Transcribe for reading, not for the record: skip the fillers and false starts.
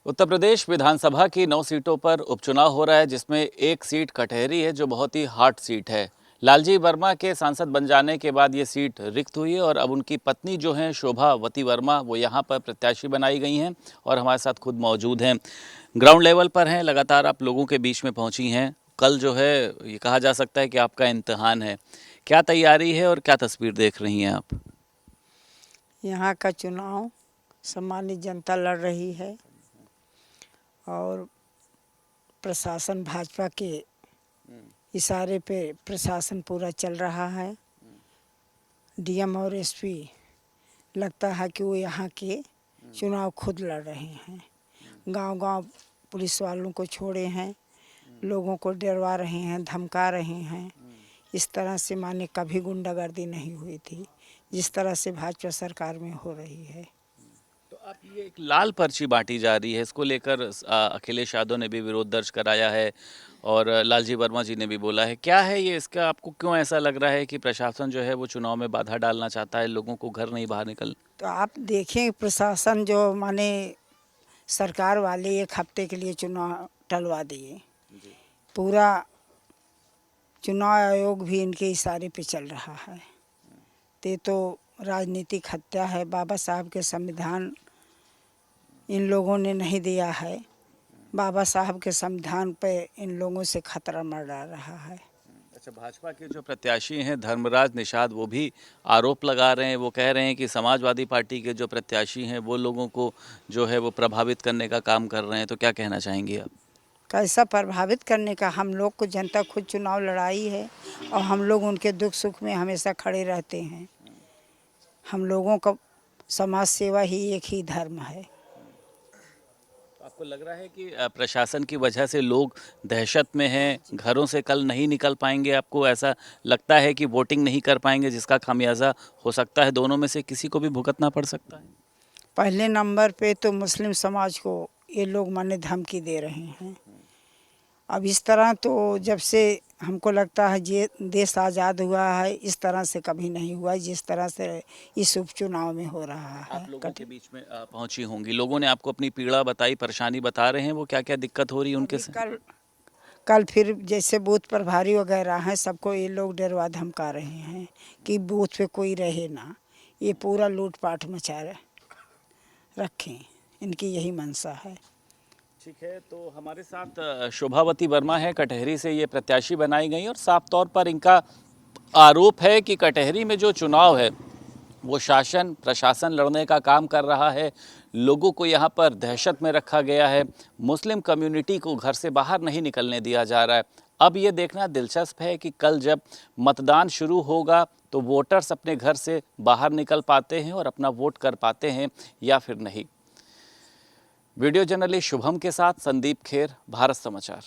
उत्तर प्रदेश विधानसभा की 9 सीटों पर उपचुनाव हो रहा है, जिसमें एक सीट कटहरी है जो बहुत ही हॉट सीट है। लालजी वर्मा के सांसद बन जाने के बाद ये सीट रिक्त हुई है और अब उनकी पत्नी जो हैं शोभावती वर्मा वो यहाँ पर प्रत्याशी बनाई गई हैं और हमारे साथ खुद मौजूद हैं, ग्राउंड लेवल पर हैं, लगातार आप लोगों के बीच में पहुँची हैं। कल जो है ये कहा जा सकता है कि आपका इम्तिहान है। क्या तैयारी है और क्या तस्वीर देख रही हैं आप? यहाँ का चुनाव सामान्य जनता लड़ रही है और प्रशासन भाजपा के इशारे पे प्रशासन पूरा चल रहा है। डीएम और एसपी लगता है कि वो यहाँ के चुनाव खुद लड़ रहे हैं। गांव-गांव पुलिस वालों को छोड़े हैं, लोगों को डरवा रहे हैं, धमका रहे हैं। इस तरह से माने कभी गुंडागर्दी नहीं हुई थी जिस तरह से भाजपा सरकार में हो रही है। तो आप ये एक लाल पर्ची बांटी जा रही है, इसको लेकर अखिलेश यादव ने भी विरोध दर्ज कराया है और लालजी वर्मा जी ने भी बोला है। क्या है ये, इसका आपको क्यों ऐसा लग रहा है कि प्रशासन जो है वो चुनाव में बाधा डालना चाहता है, लोगों को घर नहीं बाहर निकल? तो आप देखें प्रशासन जो माने सरकार वाले एक हफ्ते के लिए चुनाव टलवा दिए। पूरा चुनाव आयोग भी इनके इशारे पे चल रहा है। तो राजनीतिक हत्या है। बाबा साहब के संविधान इन लोगों ने नहीं दिया है। बाबा साहब के संविधान पे इन लोगों से खतरा मंडरा रहा है। अच्छा, भाजपा के जो प्रत्याशी हैं धर्मराज निषाद वो भी आरोप लगा रहे हैं, वो कह रहे हैं कि समाजवादी पार्टी के जो प्रत्याशी हैं वो लोगों को जो है वो प्रभावित करने का काम कर रहे हैं। तो क्या कहना चाहेंगे आप? कैसा प्रभावित करने का, हम लोग को जनता खुद चुनाव लड़ाई है और हम लोग उनके दुख सुख में हमेशा खड़े रहते हैं। हम लोगों का समाज सेवा ही एक ही धर्म है। आपको लग रहा है कि प्रशासन की वजह से लोग दहशत में हैं, घरों से कल नहीं निकल पाएंगे? आपको ऐसा लगता है कि वोटिंग नहीं कर पाएंगे, जिसका खामियाजा हो सकता है दोनों में से किसी को भी भुगतना पड़ सकता है? पहले नंबर पे तो मुस्लिम समाज को ये लोग माने धमकी दे रहे हैं। अब इस तरह तो जब से हमको लगता है ये देश आज़ाद हुआ है इस तरह से कभी नहीं हुआ जिस तरह से इस उपचुनाव में हो रहा है। आप लोगों के बीच में पहुंची होंगी, लोगों ने आपको अपनी पीड़ा बताई, परेशानी बता रहे हैं, वो क्या क्या दिक्कत हो रही है उनके से? कल फिर जैसे बूथ प्रभारी वगैरह हैं सबको ये लोग डरवा धमका रहे हैं कि बूथ पे कोई रहे ना, ये पूरा लूटपाट मचा रखें, इनकी यही मंशा है। ठीक है, तो हमारे साथ शोभावती वर्मा है, कटहरी से ये प्रत्याशी बनाई गई और साफ तौर पर इनका आरोप है कि कटहरी में जो चुनाव है वो शासन प्रशासन लड़ने का काम कर रहा है। लोगों को यहाँ पर दहशत में रखा गया है, मुस्लिम कम्युनिटी को घर से बाहर नहीं निकलने दिया जा रहा है। अब ये देखना दिलचस्प है कि कल जब मतदान शुरू होगा तो वोटर्स अपने घर से बाहर निकल पाते हैं और अपना वोट कर पाते हैं या फिर नहीं। वीडियो जर्नलिस्ट शुभम के साथ संदीप खेर, भारत समाचार।